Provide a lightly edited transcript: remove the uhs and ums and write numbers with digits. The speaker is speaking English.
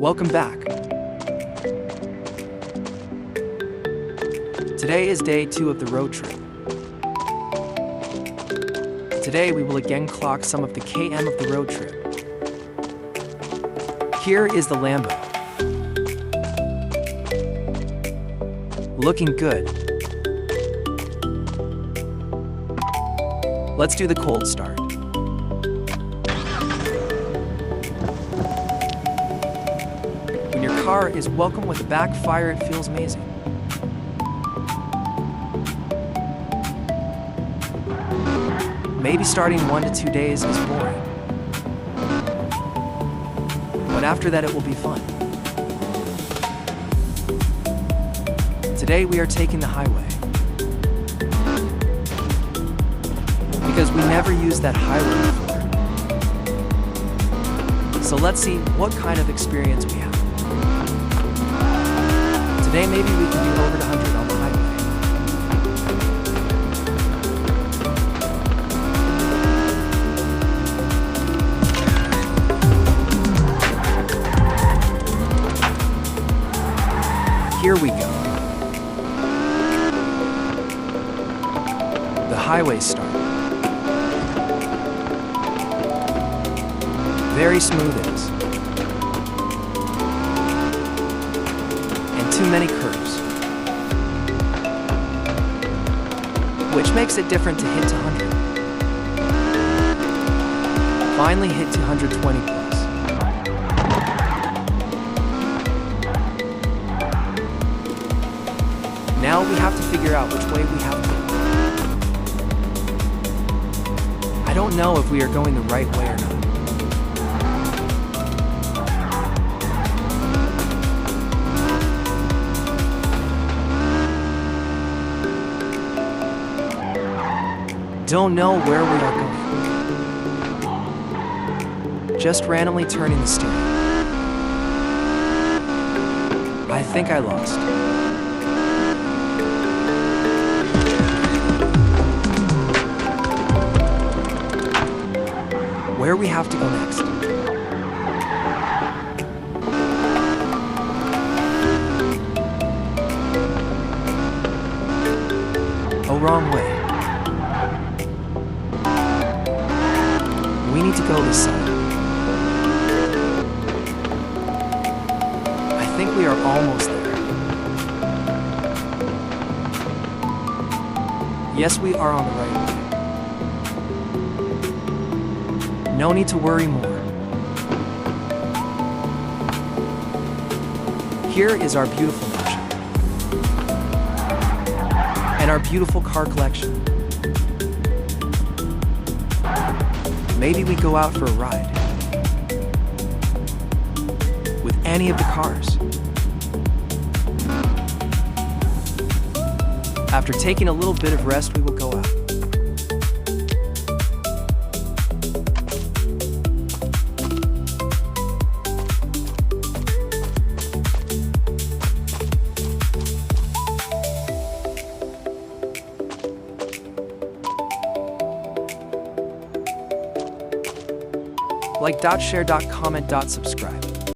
Welcome back. Today is day 2 of the road trip. Today we will again clock some of the km of the road trip. Here is the Lambo. Looking good. Let's do the cold start. When your car is welcome with a backfire, it feels amazing. Maybe starting 1 to 2 days is boring, but after that it will be fun. Today we are taking the highway, because we never used that highway before. So let's see what kind of experience we have. Today maybe we can do over 100 on the highway. Here we go. The highway start. Very smooth it is. And too many curves. Which makes it different to hit to 100. Finally hit to 120 plus. Now we have to figure out which way we have to go. I don't know if we are going the right way or not. Don't know where we are going. Just randomly turning the steering. I think I lost. Where we have to go next. Oh, wrong way. We need to go this side. I think we are almost there. Yes, we are on the right way. No need to worry more. Here is our beautiful mansion. And our beautiful car collection. Maybe we go out for a ride. With any of the cars. After taking a little bit of rest, we will go out. Like, share, comment, subscribe.